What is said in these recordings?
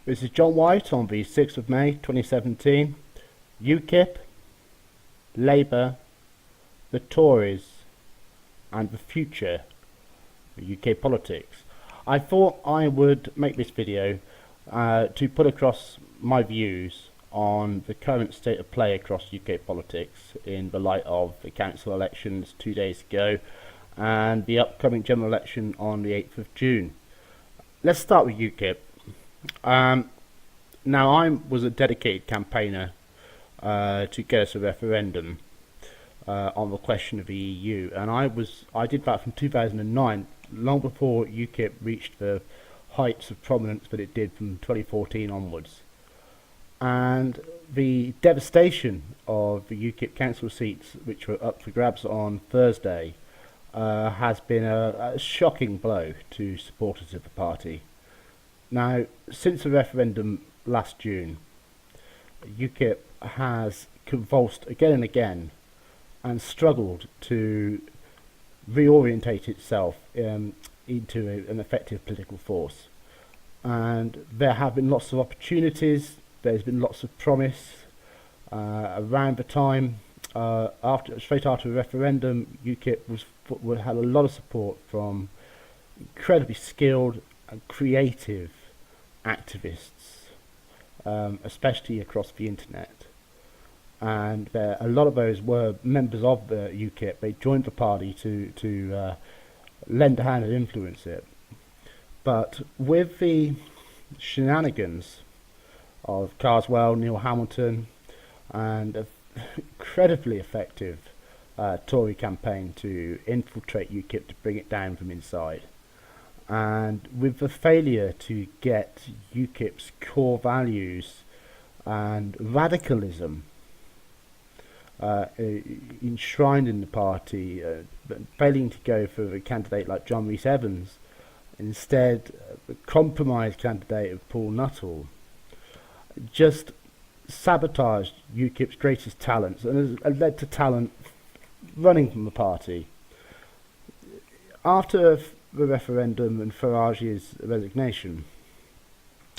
This is John White on the 6th of May 2017. UKIP, Labour, the Tories, and the future of UK politics. I thought I would make this video to put across my views on the current state of play across UK politics in the light of the council elections 2 days ago and the upcoming general election on the 8th of June. Let's start with UKIP. Now, I was a dedicated campaigner to get us a referendum on the question of the EU, and I did that from 2009, long before UKIP reached the heights of prominence that it did from 2014 onwards. And the devastation of the UKIP council seats, which were up for grabs on Thursday, has been a shocking blow to supporters of the party. Now, since the referendum last June, UKIP has convulsed again and again and struggled to reorientate itself into an effective political force. And there have been lots of opportunities, there's been lots of promise. Around the time, straight after the referendum, UKIP had a lot of support from incredibly skilled and creative activists, especially across the internet. And a lot of those were members of the UKIP. They joined the party to lend a hand and influence it. But with the shenanigans of Carswell, Neil Hamilton, and an incredibly effective Tory campaign to infiltrate UKIP to bring it down from inside, and with the failure to get UKIP's core values and radicalism enshrined in the party, failing to go for a candidate like John Rhys-Evans, instead the compromise candidate of Paul Nuttall, just sabotaged UKIP's greatest talents and has led to talent running from the party. After the referendum and Farage's resignation,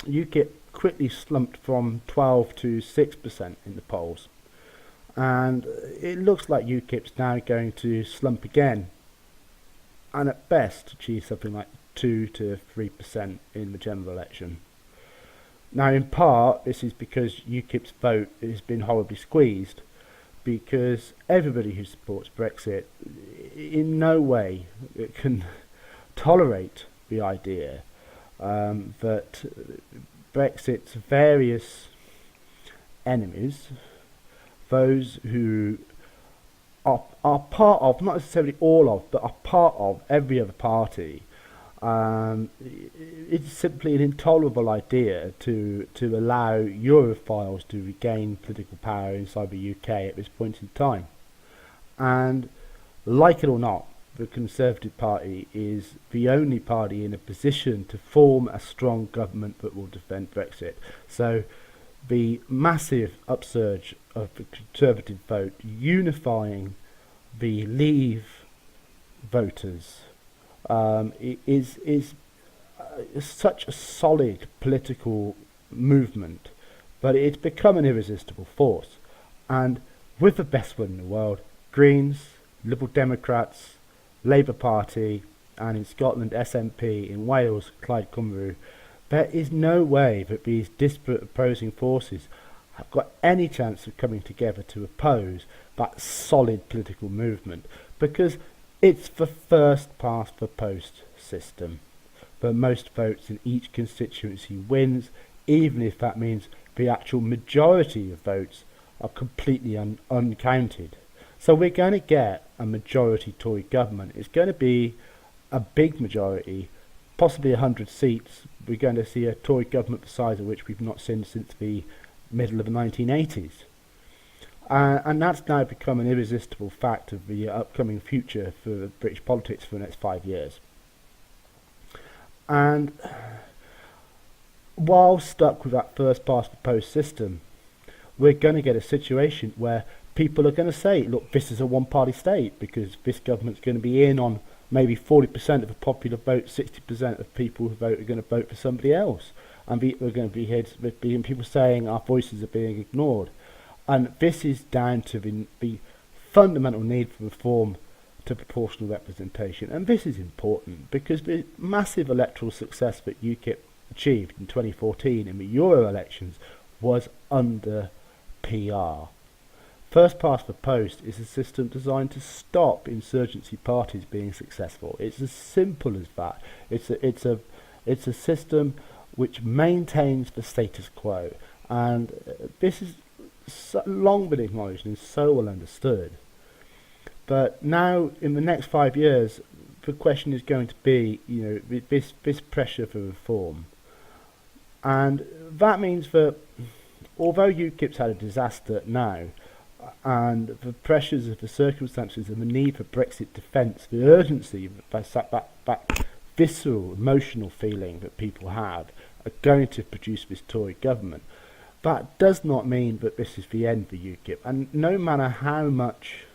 UKIP quickly slumped from 12 to 6% in the polls, and it looks like UKIP's now going to slump again, and at best achieve something like 2 to 3% in the general election. Now, in part, this is because UKIP's vote has been horribly squeezed, because everybody who supports Brexit in no way can tolerate the idea that Brexit's various enemies, those who are part of, not necessarily all of, but are part of every other party, it's simply an intolerable idea to allow Europhiles to regain political power inside the UK at this point in time. And like it or not, the Conservative Party is the only party in a position to form a strong government that will defend Brexit. So the massive upsurge of the Conservative vote, unifying the Leave voters, is such a solid political movement, but it's become an irresistible force. And with the best one in the world, Greens, Liberal Democrats, Labour Party, and in Scotland SNP, in Wales Plaid Cymru, there is no way that these disparate opposing forces have got any chance of coming together to oppose that solid political movement, because it's the first past the post system. The most votes in each constituency wins, even if that means the actual majority of votes are completely uncounted. So we're going to get a majority Tory government. It's going to be a big majority, possibly 100 seats. We're going to see a Tory government the size of which we've not seen since the middle of the 1980s. And that's now become an irresistible fact of the upcoming future for British politics for the next 5 years. And while stuck with that first past the post system, we're going to get a situation where people are going to say, look, this is a one-party state, because this government's going to be in on maybe 40% of the popular vote, 60% of people who vote are going to vote for somebody else. and we're going to be hit with being people saying our voices are being ignored. And this is down to the fundamental need for reform to proportional representation. And this is important because the massive electoral success that UKIP achieved in 2014 in the Euro elections was under PR. First past the post is a system designed to stop insurgency parties being successful. It's as simple as that. It's a system which maintains the status quo, and this is long been acknowledged and so well understood. But now, in the next 5 years, the question is going to be, this pressure for reform, and that means that although UKIP's had a disaster now, and the pressures of the circumstances and the need for Brexit defence, the urgency, that visceral, emotional feeling that people have, are going to produce this Tory government. That does not mean that this is the end for UKIP, and no matter how much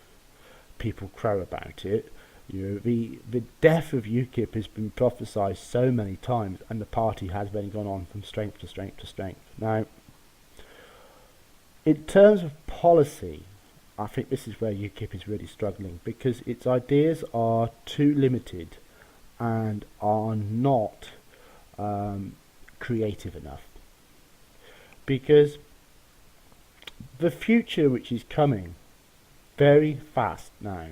people crow about it, the death of UKIP has been prophesied so many times, and the party has been gone on from strength to strength to strength. Now, in terms of policy, I think this is where UKIP is really struggling, because its ideas are too limited and are not creative enough. Because the future which is coming very fast now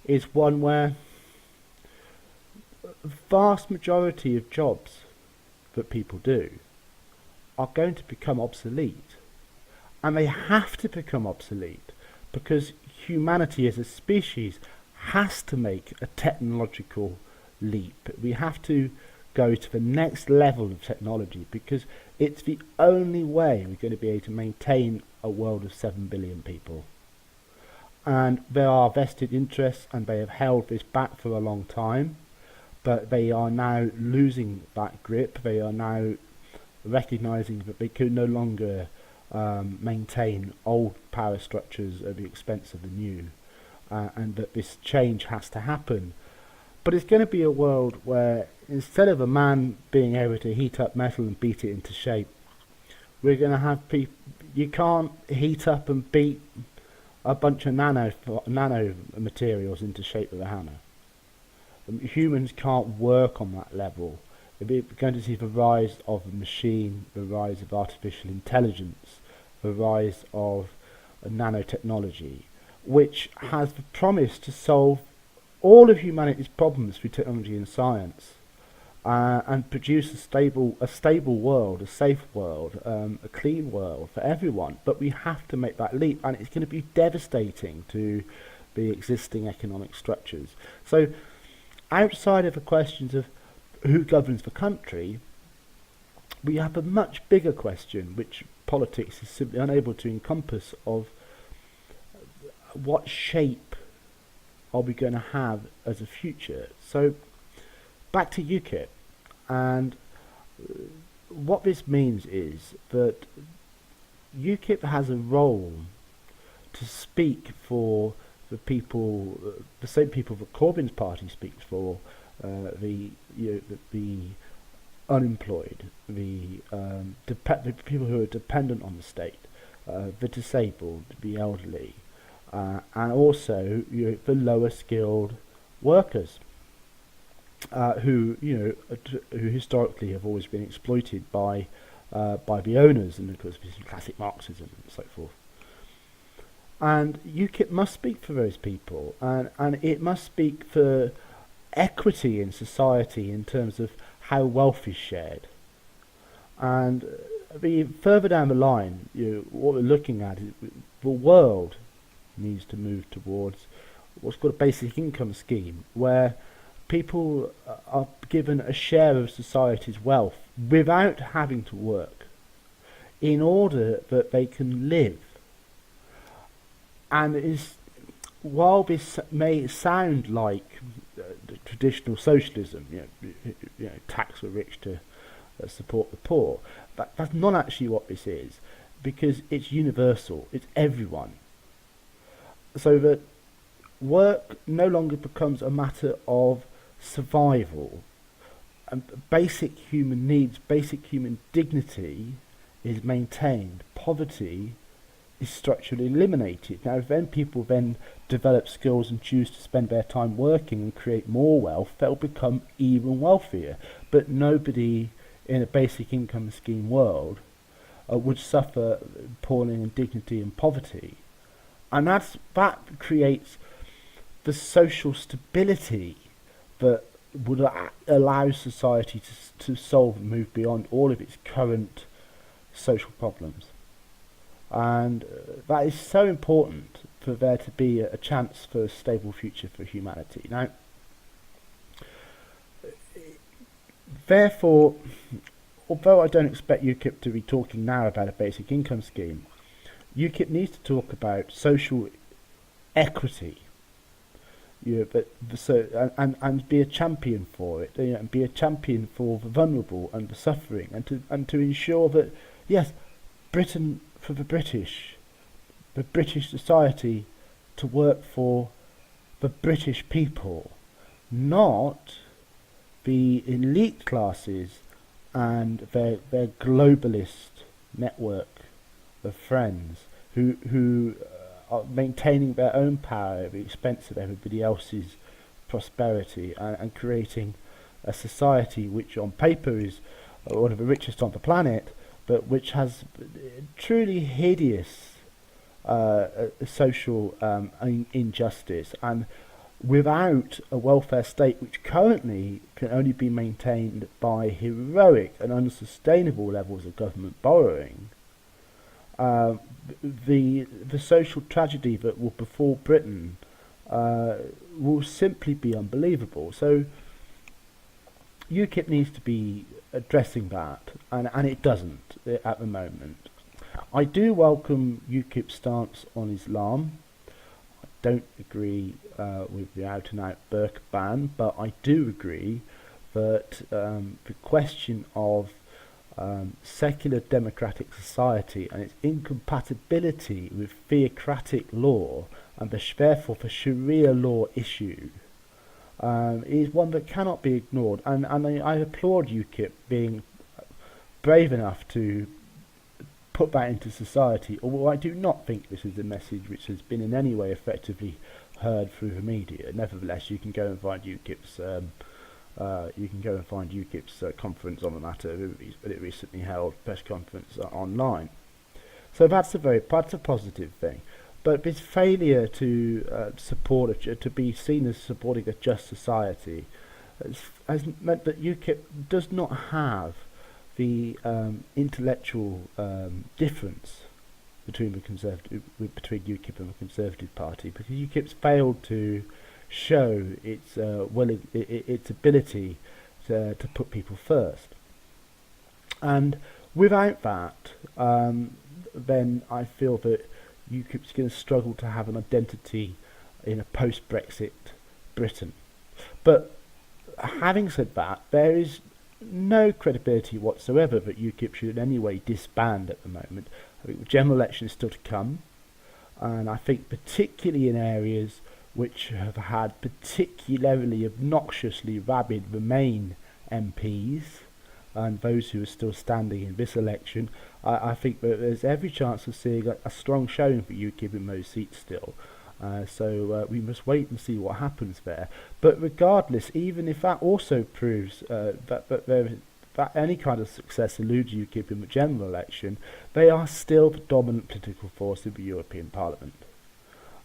is one where the vast majority of jobs that people do are going to become obsolete. And they have to become obsolete because humanity as a species has to make a technological leap. We have to go to the next level of technology because it's the only way we're going to be able to maintain a world of 7 billion people. And there are vested interests, and they have held this back for a long time, but they are now losing that grip. They are now recognizing that they can no longer maintain old power structures at the expense of the new, and that this change has to happen. But it's going to be a world where instead of a man being able to heat up metal and beat it into shape, we're going to have people. You can't heat up and beat a bunch of nano materials into shape with a hammer. Humans can't work on that level. We're going to see the rise of the machine, the rise of artificial intelligence, the rise of nanotechnology, which has the promise to solve all of humanity's problems through technology and science, and produce a stable world, a safe world, a clean world for everyone. But we have to make that leap, and it's going to be devastating to the existing economic structures. So, outside of the questions of who governs the country, we have a much bigger question, which politics is simply unable to encompass, of what shape are we going to have as a future. So back to UKIP, and what this means is that UKIP has a role to speak for the people, the same people that Corbyn's party speaks for, the unemployed, the people who are dependent on the state, the disabled, the elderly, and also the lower skilled workers, who historically have always been exploited by the owners, and of course this is classic Marxism and so forth. And UKIP must speak for those people, and it must speak for equity in society in terms of how wealth is shared. And further down the line, what we're looking at is the world needs to move towards what's called a basic income scheme, where people are given a share of society's wealth without having to work, in order that they can live. And while this may sound like traditional socialism, tax the rich to support the poor, that's not actually what this is, because it's universal, it's everyone. So that work no longer becomes a matter of survival, and basic human needs, basic human dignity is maintained. Poverty is structurally eliminated. Now, if then people then develop skills and choose to spend their time working and create more wealth, they'll become even wealthier. But nobody in a basic income scheme world would suffer appalling indignity and poverty. And that creates the social stability that would allow society to solve and move beyond all of its current social problems. And that is so important for there to be a chance for a stable future for humanity. Now, therefore, although I don't expect UKIP to be talking now about a basic income scheme, UKIP needs to talk about social equity, and be a champion for it, and be a champion for the vulnerable and the suffering, and to ensure that, yes, Britain, for the British society, to work for the British people, not the elite classes and their globalist network of friends who are maintaining their own power at the expense of everybody else's prosperity, and creating a society which on paper is one of the richest on the planet, but which has truly hideous social injustice, and without a welfare state which currently can only be maintained by heroic and unsustainable levels of government borrowing, the social tragedy that will befall Britain will simply be unbelievable. So UKIP needs to be addressing that, and it doesn't at the moment. I do welcome UKIP's stance on Islam. I don't agree with the out-and-out burqa ban, but I do agree that the question of secular democratic society and its incompatibility with theocratic law, and therefore the Sharia law issue, is one that cannot be ignored, and I applaud UKIP being brave enough to put that into society, although I do not think this is a message which has been in any way effectively heard through the media. Nevertheless, you can go and find UKIP's conference on the matter that it recently held, press conference online. So that's a positive thing. But this failure to to be seen as supporting a just society has meant that UKIP does not have the intellectual difference between UKIP and the Conservative Party, because UKIP's failed to show its ability to put people first. And without that, then I feel that UKIP's going to struggle to have an identity in a post-Brexit Britain. But having said that, there is no credibility whatsoever that UKIP should in any way disband at the moment. I think the general election is still to come, and I think particularly in areas which have had particularly obnoxiously rabid Remain MPs and those who are still standing in this election, I think that there's every chance of seeing a strong showing for UKIP in those seats still. So we must wait and see what happens there. But regardless, even if that also proves that any kind of success eludes UKIP in the general election, they are still the dominant political force in the European Parliament,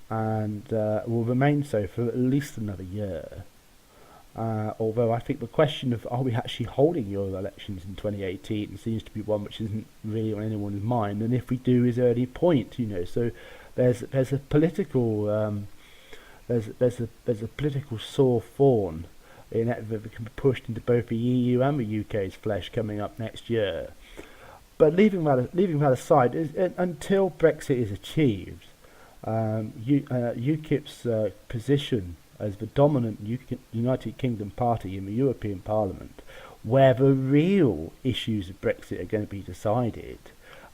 and will remain so for at least another year. Although I think the question of are we actually holding Euro elections in 2018 seems to be one which isn't really on anyone's mind, and if we do, is there any point? So there's a political there's a political sore thorn in that can be pushed into both the EU and the UK's flesh coming up next year. But leaving that aside, until Brexit is achieved, UKIP's position as the dominant United Kingdom party in the European Parliament, where the real issues of Brexit are going to be decided.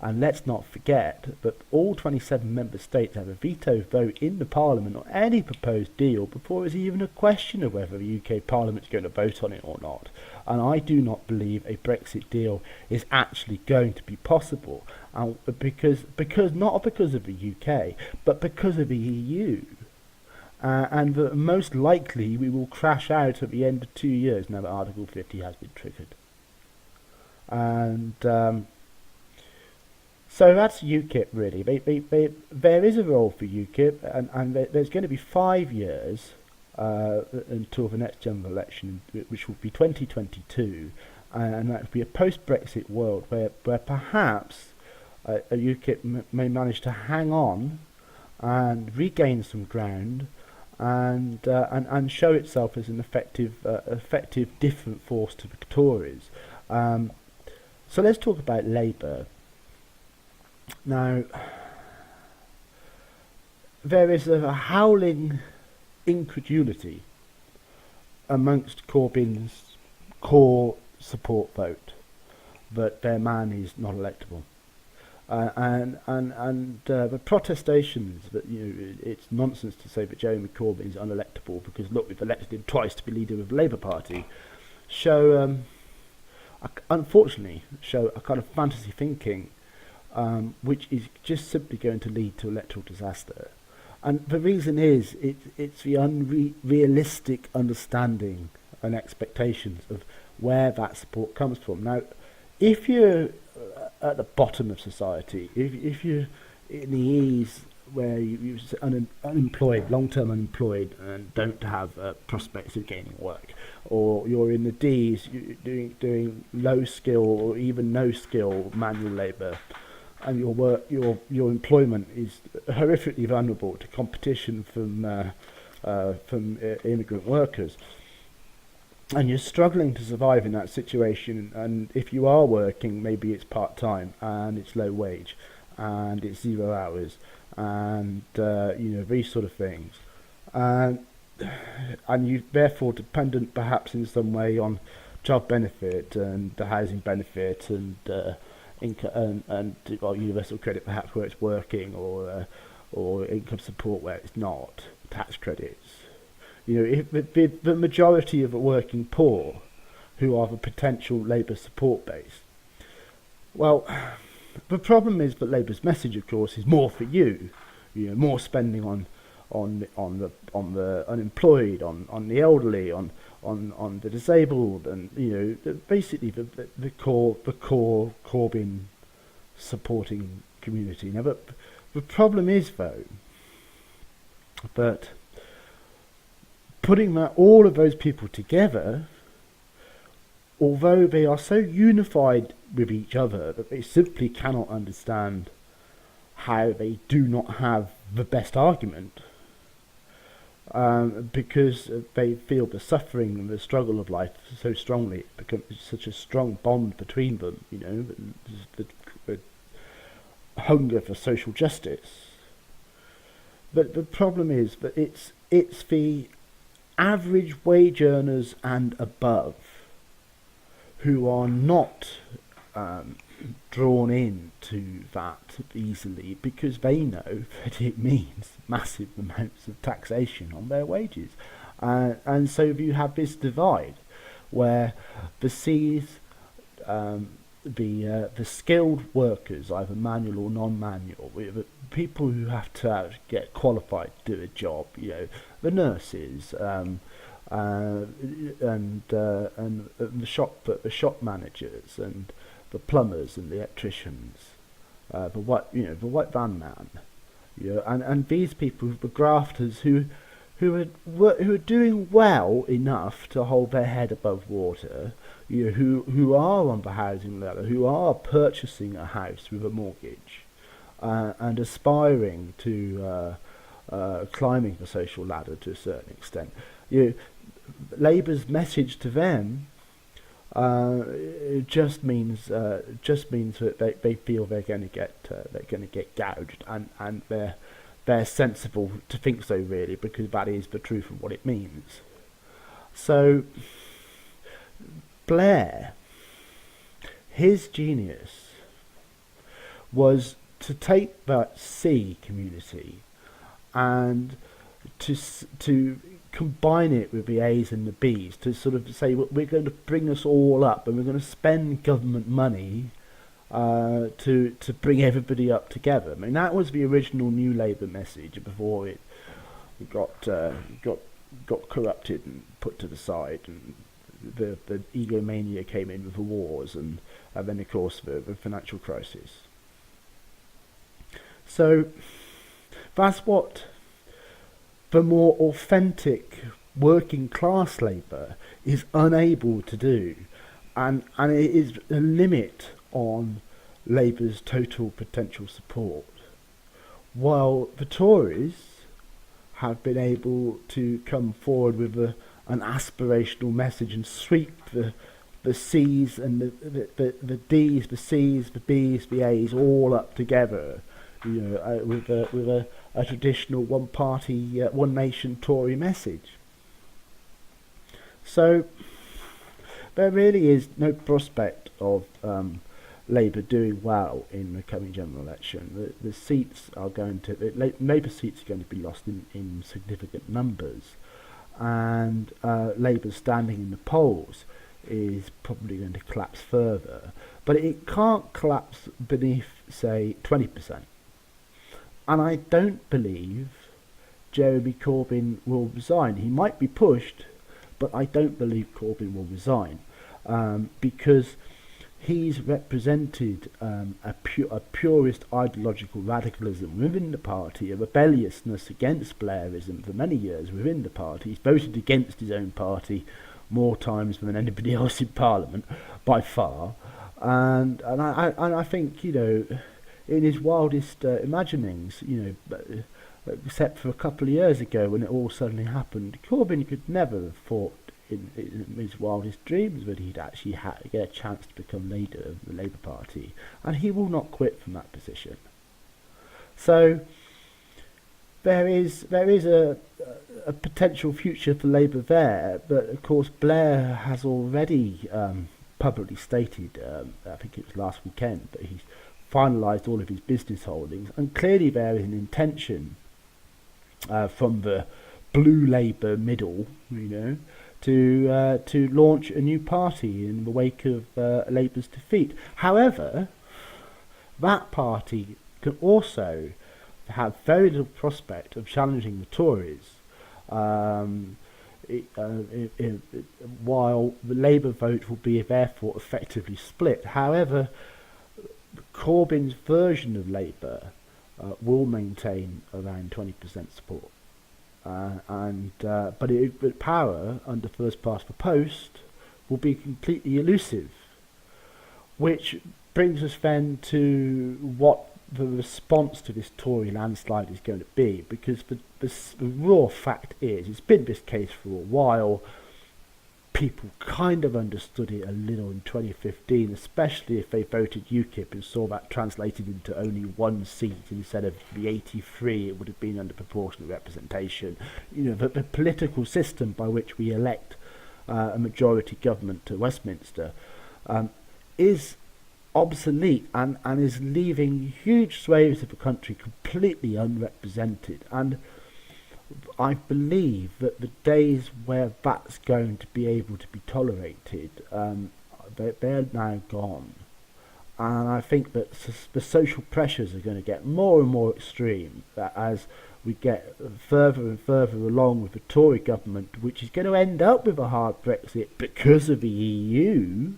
And let's not forget that all 27 member states have a veto vote in the Parliament on any proposed deal before there's even a question of whether the UK Parliament is going to vote on it or not. and I do not believe a Brexit deal is actually going to be possible, because not because of the UK, but because of the EU. And most likely we will crash out at the end of 2 years now that Article 50 has been triggered. And so that's UKIP really. There is a role for UKIP, and there's going to be 5 years until the next general election, which will be 2022, and that will be a post-Brexit world where perhaps a UKIP may manage to hang on and regain some ground, and show itself as an effective different force to the Tories. So let's talk about Labour. Now, there is a howling incredulity amongst Corbyn's core support vote that their man is not electable. And the protestations that it's nonsense to say that Jeremy Corbyn is unelectable because look, we've elected him twice to be leader of the Labour Party, unfortunately show a kind of fantasy thinking, which is just simply going to lead to electoral disaster. And the reason is it's the unrealistic understanding and expectations of where that support comes from. Now, if you're at the bottom of society, if you're in the E's where you're unemployed, long-term unemployed, and don't have prospects of gaining work, or you're in the D's, you're doing low skill or even no skill manual labour, and your employment is horrifically vulnerable to competition from immigrant workers, and you're struggling to survive in that situation, and if you are working, maybe it's part-time and it's low wage and it's 0 hours and these sort of things, and you're therefore dependent perhaps in some way on child benefit and the housing benefit and universal credit perhaps where it's working, or income support where it's not, tax credits. If the majority of the working poor, who are the potential Labour support base, well, the problem is that Labour's message, of course, is more for you, more spending on the unemployed, on the elderly, on the disabled, and basically the core Corbyn supporting community. Now, but the problem is though that putting all of those people together, although they are so unified with each other that they simply cannot understand how they do not have the best argument, because they feel the suffering and the struggle of life so strongly, it becomes such a strong bond between them, the hunger for social justice. But the problem is that it's the average wage earners and above who are not drawn into that easily, because they know that it means massive amounts of taxation on their wages, and so you have this divide where the C's, the skilled workers, either manual or non-manual, the people who have to get qualified to do a job, the nurses, and the shop managers, and the plumbers and the electricians, the white van man, and these people, the grafters who are doing well enough to hold their head above water, who are on the housing ladder, who are purchasing a house with a mortgage, and aspiring to climbing the social ladder to a certain extent. Labour's message to them just means that they feel they're going to get gouged, and they're sensible to think so, really, because that is the truth of what it means. So Blair, his genius was to take that C community and to combine it with the A's and the B's to sort of say, well, we're going to bring us all up and we're going to spend government money to bring everybody up together. I mean, that was the original New Labour message before it got corrupted and put to the side, and the egomania came in with the wars, and then of course the financial crisis. So that's what the more authentic working class Labour is unable to do, and it is a limit on Labour's total potential support, while the Tories have been able to come forward with an aspirational message and sweep the C's and the D's, the C's, the B's, the A's all up together, with a traditional one party, one nation Tory message. So there really is no prospect of Labour doing well in the coming general election. The seats are going to, Labour seats are going to be lost in significant numbers, and Labour's standing in the polls is probably going to collapse further, but it can't collapse beneath, say, 20%. And I don't believe Jeremy Corbyn will resign. He might be pushed, but I don't believe Corbyn will resign, because he's represented a purist ideological radicalism within the party, a rebelliousness against Blairism for many years within the party. He's voted against his own party more times than anybody else in Parliament, by far. And I think, in his wildest imaginings, except for a couple of years ago when it all suddenly happened, Corbyn could never have thought in his wildest dreams that he'd actually get a chance to become leader of the Labour Party, and he will not quit from that position. So there is a potential future for Labour there, but of course Blair has already publicly stated, I think it was last weekend, that he's finalised all of his business holdings, and clearly there is an intention from the blue Labour middle, to launch a new party in the wake of Labour's defeat. However, that party can also have very little prospect of challenging the Tories, while the Labour vote will be therefore effectively split. However, Corbyn's version of Labour will maintain around 20% support. But power under first past the post will be completely elusive, which brings us then to what the response to this Tory landslide is going to be, because the raw fact is, it's been this case for a while. People kind of understood it a little in 2015, especially if they voted UKIP and saw that translated into only one seat instead of the 83 it would have been under proportional representation. The political system by which we elect a majority government to Westminster is obsolete and is leaving huge swathes of the country completely unrepresented. And I believe that the days where that's going to be able to be tolerated, they're now gone. And I think that the social pressures are going to get more and more extreme as we get further and further along with the Tory government, which is going to end up with a hard Brexit because of the EU,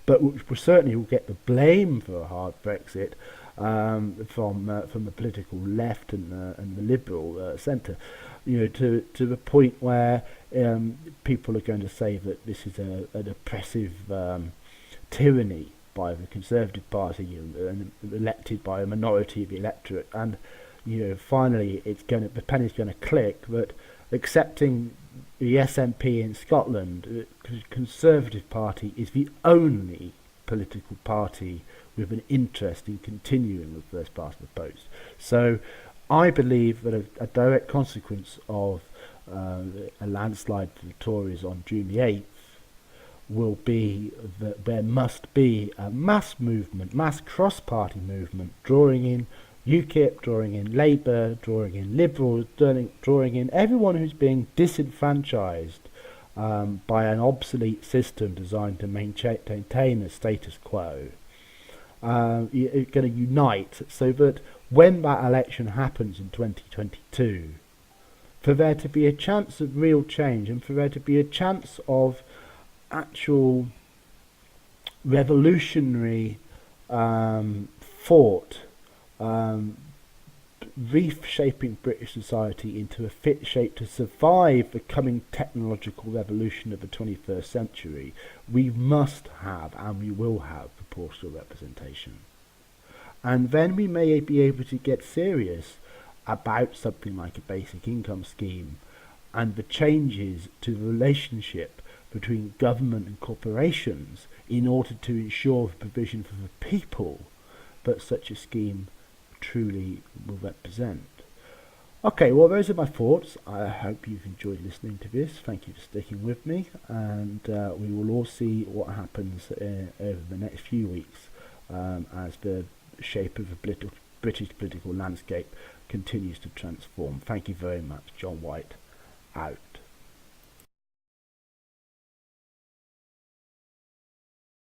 but which certainly will get the blame for a hard Brexit from the political left and the liberal centre, to the point where people are going to say that this is an oppressive tyranny by the Conservative Party and elected by a minority of the electorate, and finally the penny's going to click that accepting the SNP in Scotland, the Conservative Party is the only political party with an interest in continuing with first past the post. So I believe that a direct consequence of a landslide for the Tories on June the 8th will be that there must be a mass movement, mass cross-party movement, drawing in UKIP, drawing in Labour, drawing in Liberals, drawing in everyone who's being disenfranchised by an obsolete system designed to maintain a status quo. You're going to unite so that when that election happens in 2022, for there to be a chance of real change and for there to be a chance of actual revolutionary thought, reshaping British society into a fit shape to survive the coming technological revolution of the 21st century, we must have and we will have proportional representation. And then we may be able to get serious about something like a basic income scheme and the changes to the relationship between government and corporations in order to ensure the provision for the people that such a scheme truly will represent. Okay, well, those are my thoughts. I hope you've enjoyed listening to this. Thank you for sticking with me, and we will all see what happens over the next few weeks as the shape of the British political landscape continues to transform. Thank you very much. John White, out.